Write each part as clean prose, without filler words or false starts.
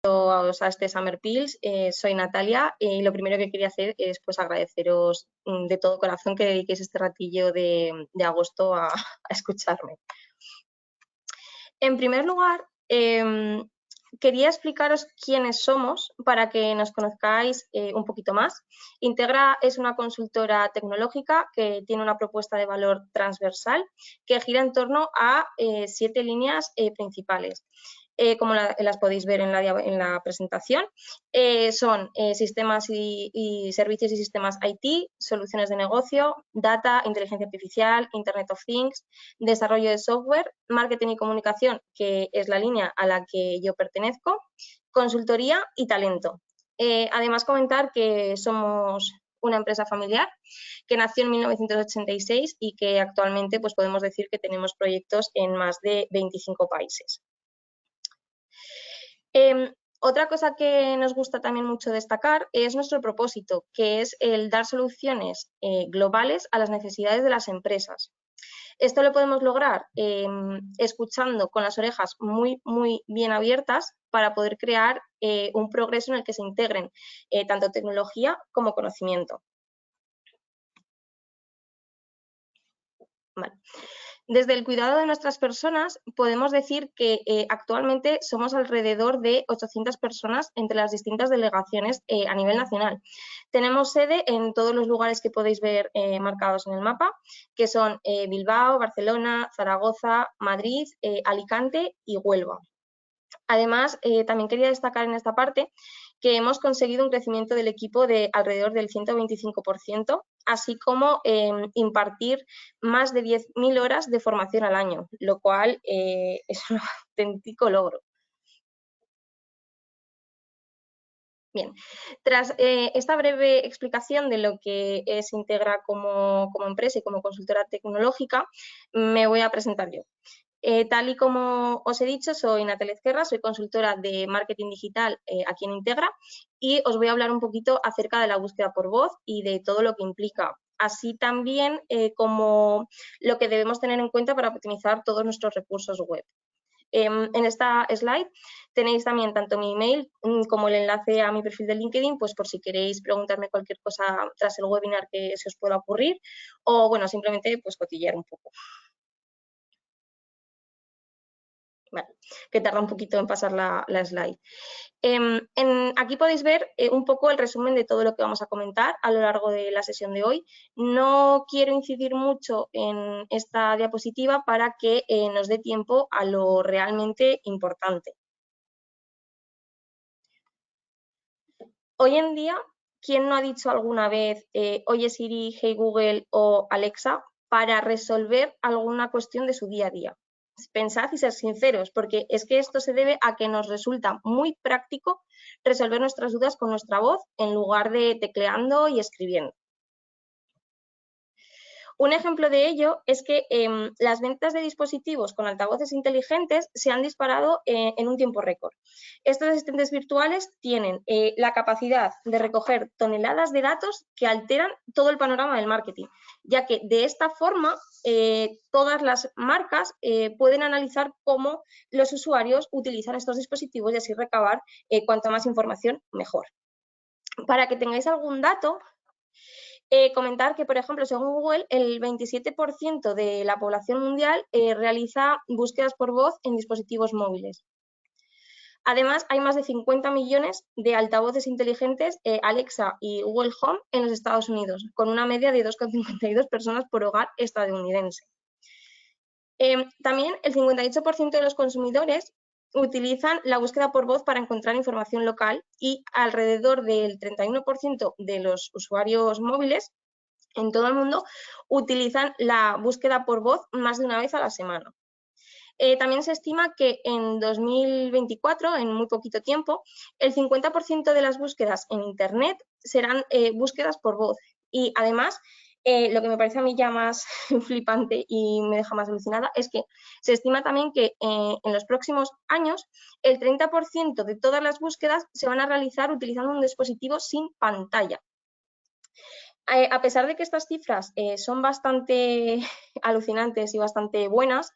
A este Summer Pills, soy Natalia y lo primero que quería hacer es pues agradeceros de todo corazón que dediquéis este ratillo de agosto a escucharme. En primer lugar, quería explicaros quiénes somos para que nos conozcáis un poquito más. Integra es una consultora tecnológica que tiene una propuesta de valor transversal que gira en torno a 7 líneas principales. Como las podéis ver en la presentación, son sistemas y servicios y sistemas IT, soluciones de negocio, data, inteligencia artificial, Internet of Things, desarrollo de software, marketing y comunicación, que es la línea a la que yo pertenezco, consultoría y talento. Además, comentar que somos una empresa familiar que nació en 1986 y que actualmente pues, podemos decir que tenemos proyectos en más de 25 países. Otra cosa que nos gusta también mucho destacar es nuestro propósito, que es el dar soluciones globales a las necesidades de las empresas. Esto lo podemos lograr escuchando con las orejas muy bien abiertas para poder crear un progreso en el que se integren tanto tecnología como conocimiento. Vale. Desde el cuidado de nuestras personas, podemos decir que actualmente somos alrededor de 800 personas entre las distintas delegaciones a nivel nacional. Tenemos sede en todos los lugares que podéis ver marcados en el mapa, que son Bilbao, Barcelona, Zaragoza, Madrid, Alicante y Huelva. Además, también quería destacar en esta parte que hemos conseguido un crecimiento del equipo de alrededor del 125%, así como impartir más de 10.000 horas de formación al año, lo cual es un auténtico logro. Bien, tras esta breve explicación de lo que es Integra como empresa y como consultora tecnológica, me voy a presentar yo. Tal y como os he dicho, soy Natalia Ezquerra, soy consultora de marketing digital aquí en Integra y os voy a hablar un poquito acerca de la búsqueda por voz y de todo lo que implica, así también como lo que debemos tener en cuenta para optimizar todos nuestros recursos web. En esta slide tenéis también tanto mi email como el enlace a mi perfil de LinkedIn, pues por si queréis preguntarme cualquier cosa tras el webinar que se os pueda ocurrir o, bueno, simplemente pues cotillear un poco. Vale, que tarda un poquito en pasar la slide. Aquí podéis ver un poco el resumen de todo lo que vamos a comentar a lo largo de la sesión de hoy. No quiero incidir mucho en esta diapositiva para que nos dé tiempo a lo realmente importante. Hoy en día, ¿quién no ha dicho alguna vez oye Siri, hey Google o Alexa para resolver alguna cuestión de su día a día? Pensad y ser sinceros, porque es que esto se debe a que nos resulta muy práctico resolver nuestras dudas con nuestra voz en lugar de tecleando y escribiendo. Un ejemplo de ello es que las ventas de dispositivos con altavoces inteligentes se han disparado en un tiempo récord. Estos asistentes virtuales tienen la capacidad de recoger toneladas de datos que alteran todo el panorama del marketing, ya que de esta forma todas las marcas pueden analizar cómo los usuarios utilizan estos dispositivos y así recabar cuanta más información mejor. Para que tengáis algún dato, comentar que, por ejemplo, según Google, el 27% de la población mundial realiza búsquedas por voz en dispositivos móviles. Además, hay más de 50 millones de altavoces inteligentes Alexa y Google Home en los Estados Unidos, con una media de 2,52 personas por hogar estadounidense. También el 58% de los consumidores utilizan la búsqueda por voz para encontrar información local y alrededor del 31% de los usuarios móviles en todo el mundo utilizan la búsqueda por voz más de una vez a la semana. También se estima que en 2024, en muy poquito tiempo, el 50% de las búsquedas en Internet serán búsquedas por voz. Y además, lo que me parece a mí ya más flipante y me deja más alucinada es que se estima también que en los próximos años el 30% de todas las búsquedas se van a realizar utilizando un dispositivo sin pantalla. A pesar de que estas cifras son bastante alucinantes y bastante buenas,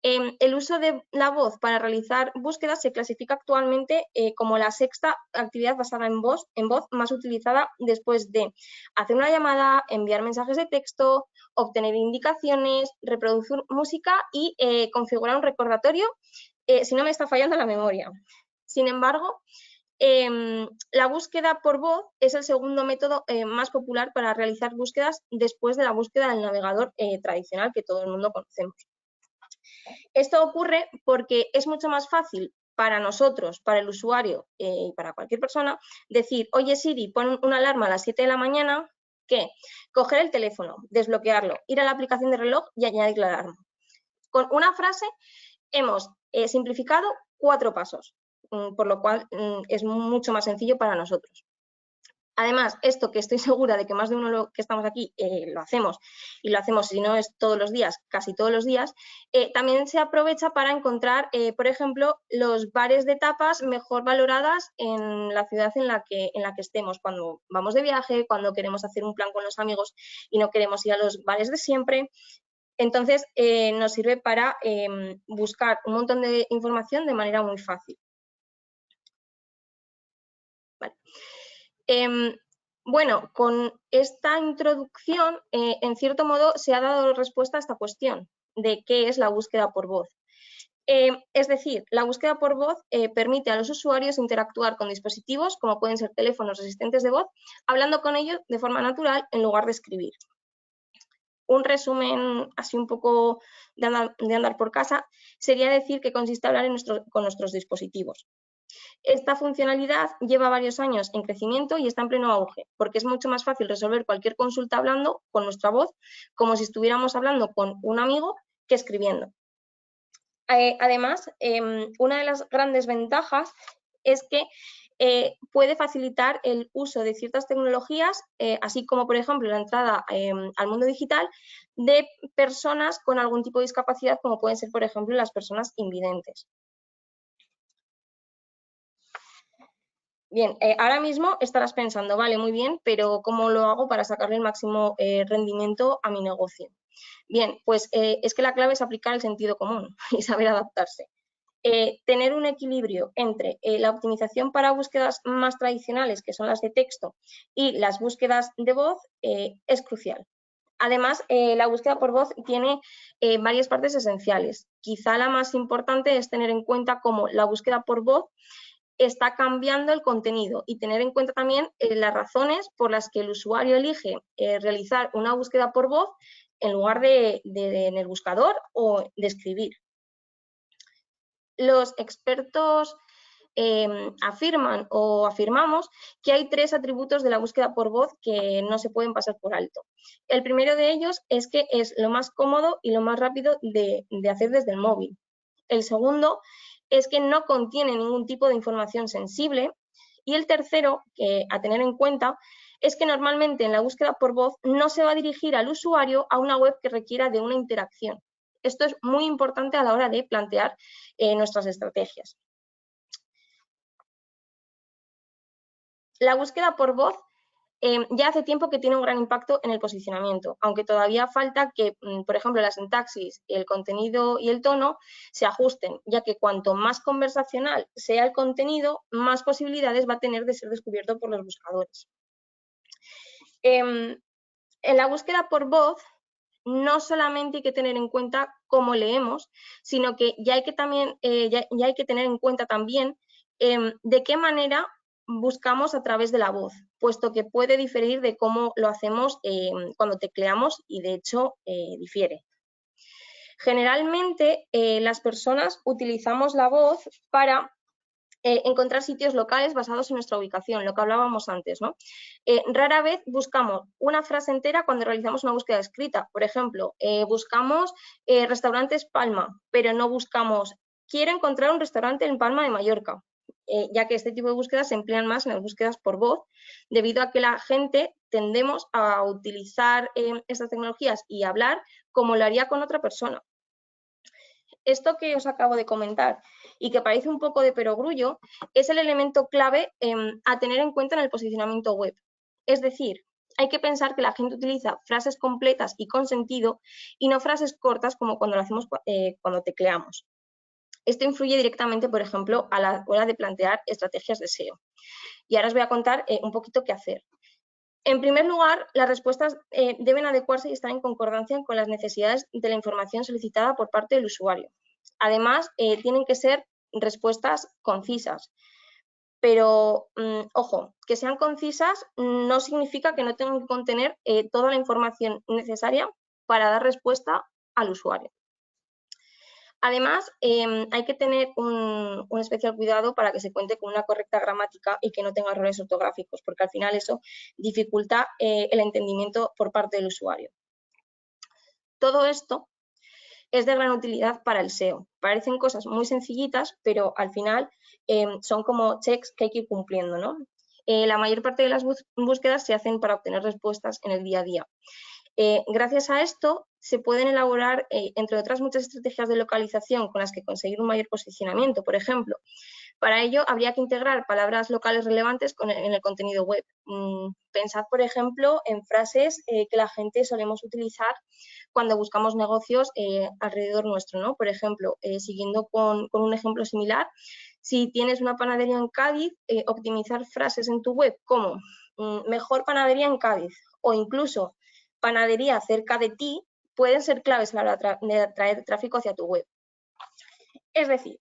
El uso de la voz para realizar búsquedas se clasifica actualmente como la sexta actividad basada en voz más utilizada después de hacer una llamada, enviar mensajes de texto, obtener indicaciones, reproducir música y configurar un recordatorio, si no me está fallando la memoria. Sin embargo, la búsqueda por voz es el segundo método más popular para realizar búsquedas después de la búsqueda del navegador tradicional que todo el mundo conocemos. Esto ocurre porque es mucho más fácil para nosotros, para el usuario y para cualquier persona, decir, oye Siri, pon una alarma a las 7 de la mañana, que coger el teléfono, desbloquearlo, ir a la aplicación de reloj y añadir la alarma. Con una frase hemos simplificado 4 pasos, por lo cual es mucho más sencillo para nosotros. Además, esto que estoy segura de que más de uno que estamos aquí lo hacemos, y lo hacemos, si no es todos los días, casi todos los días, también se aprovecha para encontrar, por ejemplo, los bares de tapas mejor valoradas en la ciudad en la que estemos, cuando vamos de viaje, cuando queremos hacer un plan con los amigos y no queremos ir a los bares de siempre. Entonces, nos sirve para buscar un montón de información de manera muy fácil. Vale. Bueno, con esta introducción, en cierto modo, se ha dado respuesta a esta cuestión de qué es la búsqueda por voz. Es decir, la búsqueda por voz permite a los usuarios interactuar con dispositivos, como pueden ser teléfonos o asistentes de voz, hablando con ellos de forma natural en lugar de escribir. Un resumen así un poco de andar por casa sería decir que consiste en hablar con nuestros dispositivos. Esta funcionalidad lleva varios años en crecimiento y está en pleno auge, porque es mucho más fácil resolver cualquier consulta hablando con nuestra voz, como si estuviéramos hablando con un amigo, que escribiendo. Además, una de las grandes ventajas es que puede facilitar el uso de ciertas tecnologías, así como, por ejemplo, la entrada al mundo digital de personas con algún tipo de discapacidad, como pueden ser, por ejemplo, las personas invidentes. Bien, ahora mismo estarás pensando, vale, muy bien, pero ¿cómo lo hago para sacarle el máximo rendimiento a mi negocio? Bien, pues es que la clave es aplicar el sentido común y saber adaptarse. Tener un equilibrio entre la optimización para búsquedas más tradicionales, que son las de texto, y las búsquedas de voz es crucial. Además, la búsqueda por voz tiene varias partes esenciales. Quizá la más importante es tener en cuenta cómo la búsqueda por voz está cambiando el contenido y tener en cuenta también las razones por las que el usuario elige realizar una búsqueda por voz en lugar de en el buscador o de escribir. Los expertos afirman o afirmamos que hay 3 atributos de la búsqueda por voz que no se pueden pasar por alto. El primero de ellos es que es lo más cómodo y lo más rápido de hacer desde el móvil. El segundo es que no contiene ningún tipo de información sensible. Y el tercero, que a tener en cuenta, es que normalmente en la búsqueda por voz no se va a dirigir al usuario a una web que requiera de una interacción. Esto es muy importante a la hora de plantear nuestras estrategias. La búsqueda por voz ya hace tiempo que tiene un gran impacto en el posicionamiento, aunque todavía falta que, por ejemplo, la sintaxis, el contenido y el tono se ajusten, ya que cuanto más conversacional sea el contenido, más posibilidades va a tener de ser descubierto por los buscadores. En la búsqueda por voz, no solamente hay que tener en cuenta cómo leemos, sino que ya hay que tener en cuenta también de qué manera buscamos a través de la voz, puesto que puede diferir de cómo lo hacemos cuando tecleamos y de hecho difiere. Generalmente las personas utilizamos la voz para encontrar sitios locales basados en nuestra ubicación, lo que hablábamos antes, ¿no? Rara vez buscamos una frase entera cuando realizamos una búsqueda escrita. Por ejemplo, buscamos restaurantes Palma, pero no buscamos quiero encontrar un restaurante en Palma de Mallorca, ya que este tipo de búsquedas se emplean más en las búsquedas por voz, debido a que la gente tendemos a utilizar estas tecnologías y hablar como lo haría con otra persona. Esto que os acabo de comentar y que parece un poco de perogrullo es el elemento clave a tener en cuenta en el posicionamiento web. Es decir, Hay que pensar que la gente utiliza frases completas y con sentido y no frases cortas como cuando lo hacemos cuando tecleamos. Esto influye directamente, por ejemplo, a la hora de plantear estrategias de SEO. Y ahora os voy a contar un poquito qué hacer. En primer lugar, las respuestas deben adecuarse y estar en concordancia con las necesidades de la información solicitada por parte del usuario. Además, tienen que ser respuestas concisas. Pero, ojo, que sean concisas no significa que no tengan que contener toda la información necesaria para dar respuesta al usuario. Además, hay que tener un especial cuidado para que se cuente con una correcta gramática y que no tenga errores ortográficos, porque al final eso dificulta el entendimiento por parte del usuario. Todo esto es de gran utilidad para el SEO. Parecen cosas muy sencillitas, pero al final son como checks que hay que ir cumpliendo, ¿no? La mayor parte de las búsquedas se hacen para obtener respuestas en el día a día. Gracias a esto se pueden elaborar, entre otras muchas estrategias de localización con las que conseguir un mayor posicionamiento. Por ejemplo, para ello habría que integrar palabras locales relevantes en el contenido web. Pensad, por ejemplo, en frases que la gente solemos utilizar cuando buscamos negocios alrededor nuestro, ¿no? Por ejemplo, siguiendo con un ejemplo similar, si tienes una panadería en Cádiz, optimizar frases en tu web como mejor panadería en Cádiz o incluso panadería cerca de ti pueden ser claves a la hora de atraer tráfico hacia tu web. Es decir,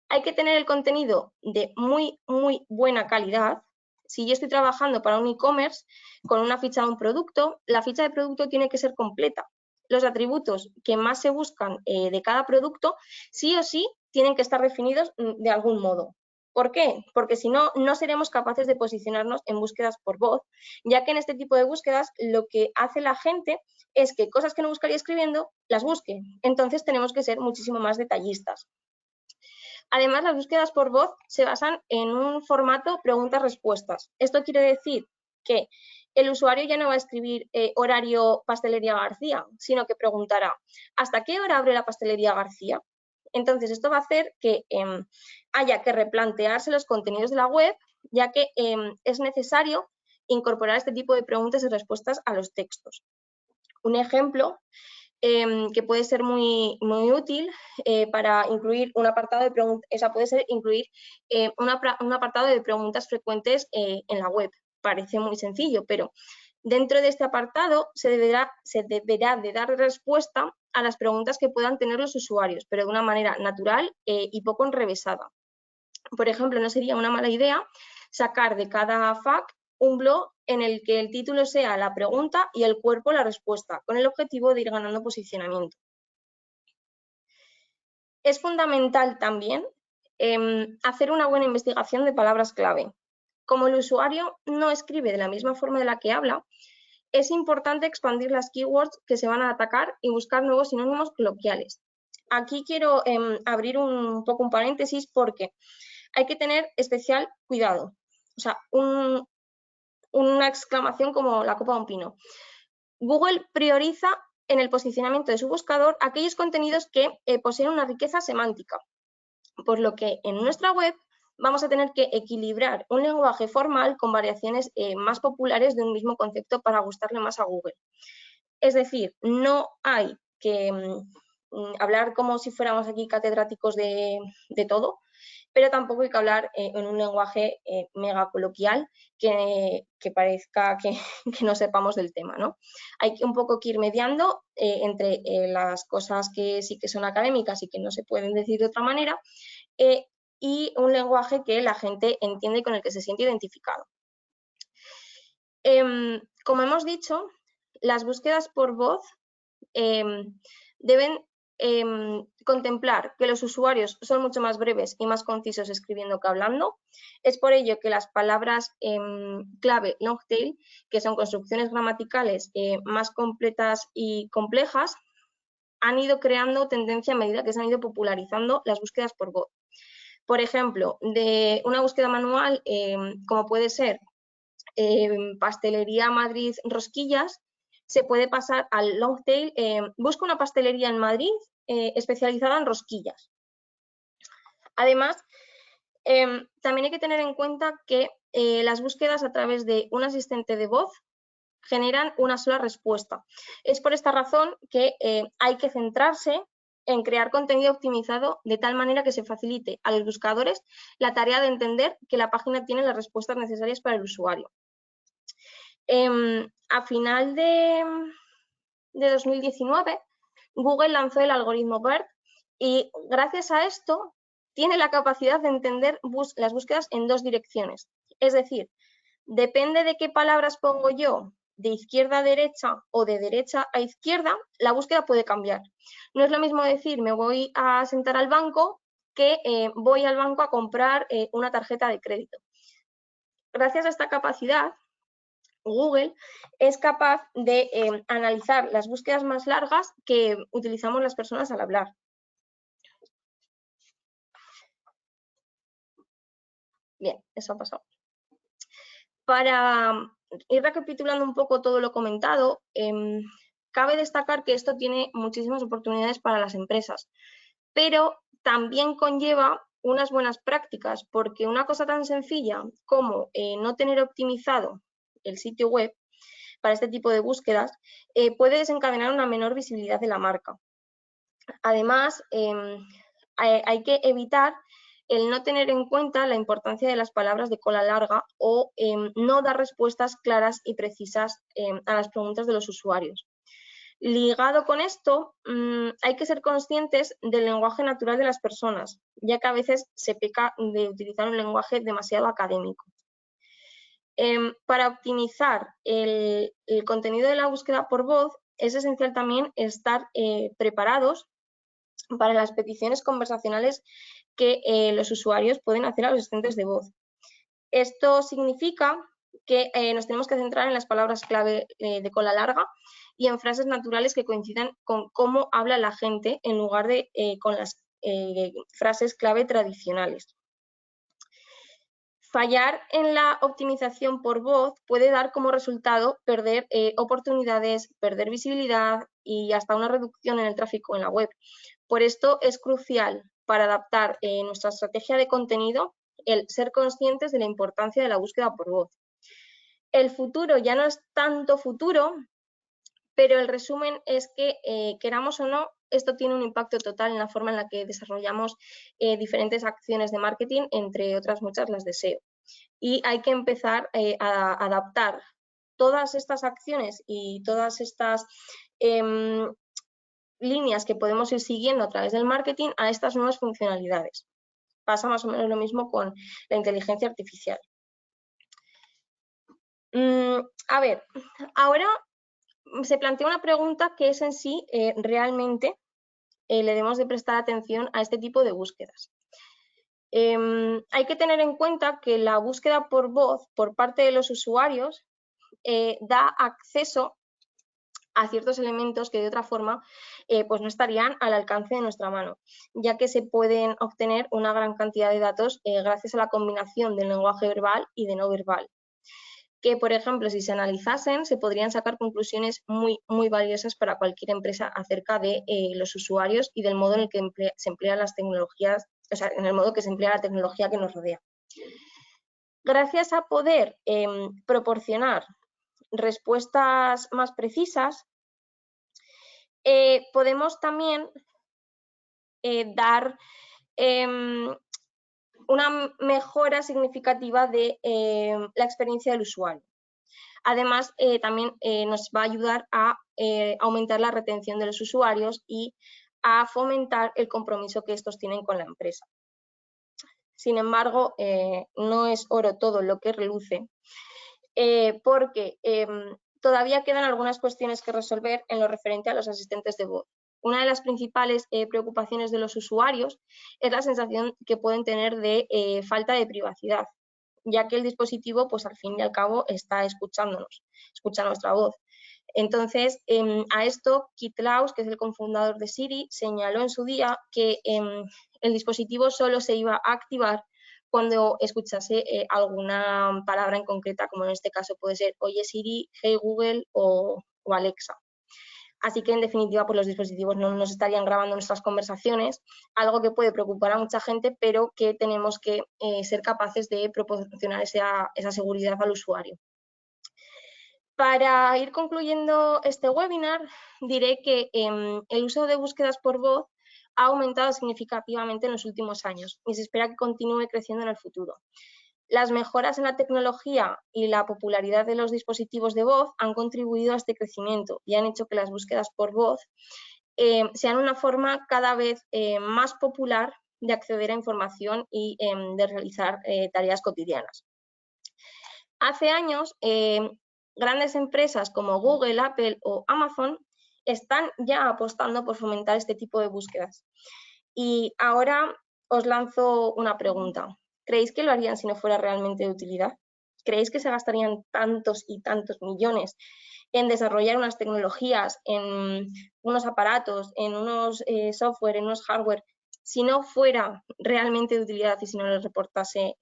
hay que tener el contenido de muy buena calidad. Si yo estoy trabajando para un e-commerce con una ficha de un producto, la ficha de producto tiene que ser completa. Los atributos que más se buscan de cada producto, sí o sí, tienen que estar definidos de algún modo. ¿Por qué? Porque si no, no seremos capaces de posicionarnos en búsquedas por voz, ya que en este tipo de búsquedas lo que hace la gente es que cosas que no buscaría escribiendo, las busque. Entonces tenemos que ser muchísimo más detallistas. Además, las búsquedas por voz se basan en un formato preguntas-respuestas. Esto quiere decir que el usuario ya no va a escribir horario pastelería García, sino que preguntará ¿hasta qué hora abre la pastelería García? Entonces, esto va a hacer que haya que replantearse los contenidos de la web, ya que es necesario incorporar este tipo de preguntas y respuestas a los textos. Un ejemplo que puede ser muy útil para incluir un apartado de preguntas, puede ser incluir un apartado de preguntas frecuentes en la web. Parece muy sencillo, pero dentro de este apartado se deberá de dar respuesta a las preguntas que puedan tener los usuarios, pero de una manera natural y poco enrevesada. Por ejemplo, no sería una mala idea sacar de cada FAQ un blog en el que el título sea la pregunta y el cuerpo la respuesta, con el objetivo de ir ganando posicionamiento. Es fundamental también hacer una buena investigación de palabras clave. Como el usuario no escribe de la misma forma de la que habla, es importante expandir las keywords que se van a atacar y buscar nuevos sinónimos coloquiales. Aquí quiero abrir un poco un paréntesis porque hay que tener especial cuidado. O sea, una exclamación como la copa de un pino. Google prioriza en el posicionamiento de su buscador aquellos contenidos que poseen una riqueza semántica, por lo que en nuestra web vamos a tener que equilibrar un lenguaje formal con variaciones más populares de un mismo concepto para gustarle más a Google. Es decir, no hay que hablar como si fuéramos aquí catedráticos de todo, pero tampoco hay que hablar en un lenguaje mega coloquial que parezca que no sepamos del tema, ¿no? Hay un poco que ir mediando entre las cosas que sí que son académicas y que no se pueden decir de otra manera y un lenguaje que la gente entiende y con el que se siente identificado. Como hemos dicho, las búsquedas por voz deben contemplar que los usuarios son mucho más breves y más concisos escribiendo que hablando. Es por ello que las palabras clave long tail, que son construcciones gramaticales más completas y complejas, han ido creando tendencia a medida que se han ido popularizando las búsquedas por voz. Por ejemplo, de una búsqueda manual, como puede ser pastelería Madrid Rosquillas, se puede pasar al long tail, busca una pastelería en Madrid especializada en rosquillas. Además, también hay que tener en cuenta que las búsquedas a través de un asistente de voz generan una sola respuesta. Es por esta razón que hay que centrarse en crear contenido optimizado de tal manera que se facilite a los buscadores la tarea de entender que la página tiene las respuestas necesarias para el usuario. A final de 2019, Google lanzó el algoritmo BERT y gracias a esto tiene la capacidad de entender las búsquedas en dos direcciones. Es decir, depende de qué palabras pongo yo de izquierda a derecha o de derecha a izquierda, la búsqueda puede cambiar. No es lo mismo decir me voy a sentar al banco que voy al banco a comprar una tarjeta de crédito. Gracias a esta capacidad, Google es capaz de analizar las búsquedas más largas que utilizamos las personas al hablar. Bien, eso ha pasado. Para ir recapitulando un poco todo lo comentado, cabe destacar que esto tiene muchísimas oportunidades para las empresas, pero también conlleva unas buenas prácticas, porque una cosa tan sencilla como no tener optimizado el sitio web para este tipo de búsquedas puede desencadenar una menor visibilidad de la marca. Además, hay que evitar el no tener en cuenta la importancia de las palabras de cola larga o no dar respuestas claras y precisas a las preguntas de los usuarios. Ligado con esto, hay que ser conscientes del lenguaje natural de las personas, ya que a veces se peca de utilizar un lenguaje demasiado académico. Para optimizar el contenido de la búsqueda por voz, es esencial también estar preparados para las peticiones conversacionales que los usuarios pueden hacer a los asistentes de voz. Esto significa que nos tenemos que centrar en las palabras clave de cola larga y en frases naturales que coincidan con cómo habla la gente en lugar de con las frases clave tradicionales. Fallar en la optimización por voz puede dar como resultado perder oportunidades, perder visibilidad y hasta una reducción en el tráfico en la web. Por esto es crucial para adaptar nuestra estrategia de contenido el ser conscientes de la importancia de la búsqueda por voz. El futuro ya no es tanto futuro, pero el resumen es que, queramos o no, esto tiene un impacto total en la forma en la que desarrollamos diferentes acciones de marketing, entre otras muchas las de SEO. Y hay que empezar a adaptar todas estas acciones y todas estas líneas que podemos ir siguiendo a través del marketing a estas nuevas funcionalidades. Pasa más o menos lo mismo con la inteligencia artificial. A ver, ahora se plantea una pregunta que es en sí realmente le debemos de prestar atención a este tipo de búsquedas. Hay que tener en cuenta que la búsqueda por voz por parte de los usuarios da acceso a ciertos elementos que de otra forma pues no estarían al alcance de nuestra mano, ya que se pueden obtener una gran cantidad de datos gracias a la combinación del lenguaje verbal y de no verbal, que por ejemplo si se analizasen se podrían sacar conclusiones muy valiosas para cualquier empresa acerca de los usuarios y del modo en el que se emplean las tecnologías, o sea, en el modo que se emplea la tecnología que nos rodea. Gracias a poder proporcionar respuestas más precisas, podemos también dar una mejora significativa de la experiencia del usuario. Además, también nos va a ayudar a aumentar la retención de los usuarios y a fomentar el compromiso que estos tienen con la empresa. Sin embargo, no es oro todo lo que reluce, porque todavía quedan algunas cuestiones que resolver en lo referente a los asistentes de voz. Una de las principales preocupaciones de los usuarios es la sensación que pueden tener de falta de privacidad, ya que el dispositivo, pues al fin y al cabo, está escuchándonos, escucha nuestra voz. Entonces, a esto, Keith Laws, que es el cofundador de Siri, señaló en su día que el dispositivo solo se iba a activar cuando escuchase alguna palabra en concreta, como en este caso puede ser Oye Siri, Hey Google o Alexa. Así que, en definitiva, pues los dispositivos no nos estarían grabando nuestras conversaciones, algo que puede preocupar a mucha gente, pero que tenemos que ser capaces de proporcionar esa seguridad al usuario. Para ir concluyendo este webinar, diré que el uso de búsquedas por voz ha aumentado significativamente en los últimos años y se espera que continúe creciendo en el futuro. Las mejoras en la tecnología y la popularidad de los dispositivos de voz han contribuido a este crecimiento y han hecho que las búsquedas por voz sean una forma cada vez más popular de acceder a información y de realizar tareas cotidianas. Hace años, grandes empresas como Google, Apple o Amazon están ya apostando por fomentar este tipo de búsquedas. Y ahora os lanzo una pregunta. ¿Creéis que lo harían si no fuera realmente de utilidad? ¿Creéis que se gastarían tantos y tantos millones en desarrollar unas tecnologías, en unos aparatos, en unos software, en unos hardware, si no fuera realmente de utilidad y si no les reportase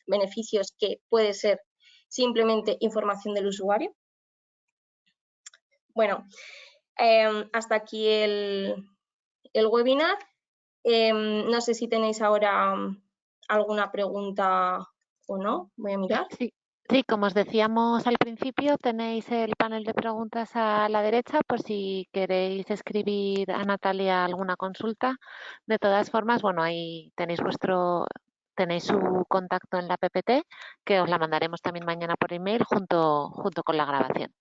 beneficios que puede ser simplemente información del usuario? Bueno, hasta aquí el webinar. No sé si tenéis ahora alguna pregunta o no. Voy a mirar. Sí, sí, como os decíamos al principio, tenéis el panel de preguntas a la derecha por si queréis escribir a Natalia alguna consulta. De todas formas, bueno, ahí tenéis su contacto en la PPT, que os la mandaremos también mañana por email junto con la grabación.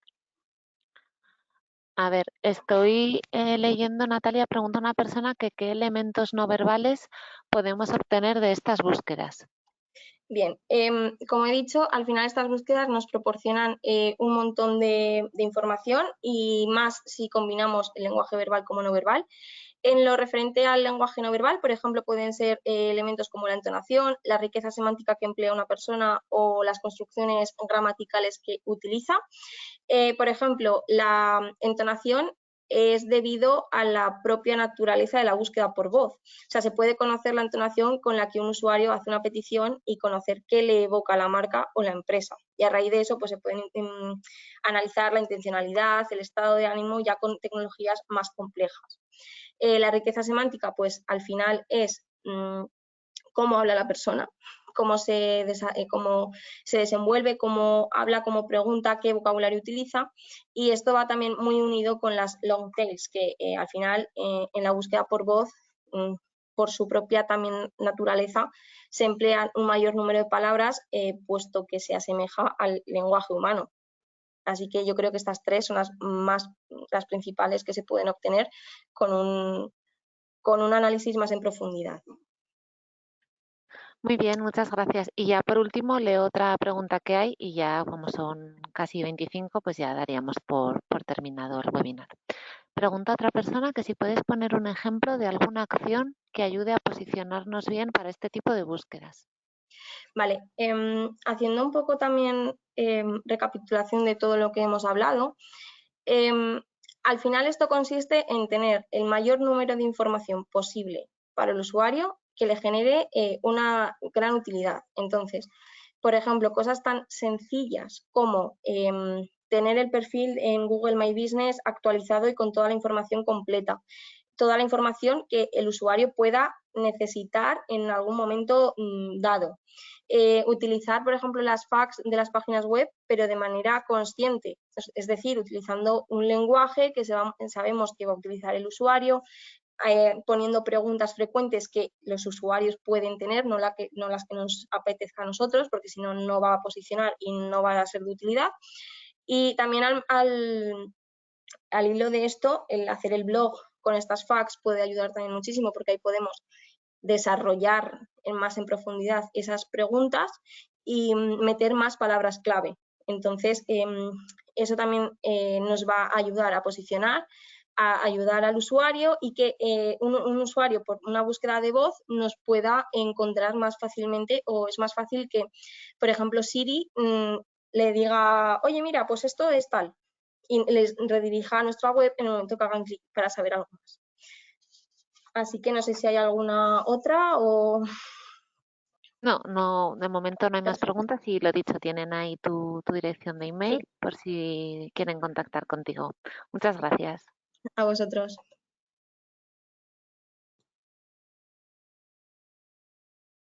A ver, estoy leyendo, Natalia, pregunta a una persona que qué elementos no verbales podemos obtener de estas búsquedas. Bien, como he dicho, al final estas búsquedas nos proporcionan un montón de información y más si combinamos el lenguaje verbal como no verbal. En lo referente al lenguaje no verbal, por ejemplo, pueden ser elementos como la entonación, la riqueza semántica que emplea una persona o las construcciones gramaticales que utiliza. Por ejemplo, la entonación es debido a la propia naturaleza de la búsqueda por voz. O sea, se puede conocer la entonación con la que un usuario hace una petición y conocer qué le evoca la marca o la empresa. Y a raíz de eso, pues se pueden analizar la intencionalidad, el estado de ánimo ya con tecnologías más complejas. La riqueza semántica, pues al final es cómo habla la persona, cómo se desenvuelve, cómo habla, cómo pregunta, qué vocabulario utiliza, y esto va también muy unido con las long tails, que al final en la búsqueda por voz, por su propia también naturaleza, se emplean un mayor número de palabras, puesto que se asemeja al lenguaje humano. Así que yo creo que estas tres son las principales que se pueden obtener con un análisis más en profundidad. Muy bien, muchas gracias. Y ya por último leo otra pregunta que hay y ya como son casi 25, pues ya daríamos por terminado el webinar. Pregunta a otra persona que si puedes poner un ejemplo de alguna acción que ayude a posicionarnos bien para este tipo de búsquedas. Vale, haciendo un poco también recapitulación de todo lo que hemos hablado, al final esto consiste en tener el mayor número de información posible para el usuario que le genere una gran utilidad. Entonces, por ejemplo, cosas tan sencillas como tener el perfil en Google My Business actualizado y con toda la información completa, toda la información que el usuario pueda necesitar en algún momento dado. Utilizar, por ejemplo, las FAQs de las páginas web, pero de manera consciente, es decir, utilizando un lenguaje que sabemos que va a utilizar el usuario, poniendo preguntas frecuentes que los usuarios pueden tener, no las que nos apetezca a nosotros, porque si no, no va a posicionar y no va a ser de utilidad. Y también al hilo de esto, el hacer el blog con estas FAQs puede ayudar también muchísimo, porque ahí podemos desarrollar más en profundidad esas preguntas y meter más palabras clave. Entonces, eso también nos va a ayudar a posicionar, a ayudar al usuario y que un usuario por una búsqueda de voz nos pueda encontrar más fácilmente, o es más fácil que, por ejemplo, Siri le diga, oye, mira, pues esto es tal, y les redirija a nuestra web en el momento que hagan clic para saber algo más. Así que no sé si hay alguna otra o... No, de momento no hay más preguntas y lo dicho, tienen ahí tu dirección de email Sí, por si quieren contactar contigo. Muchas gracias. a vosotros.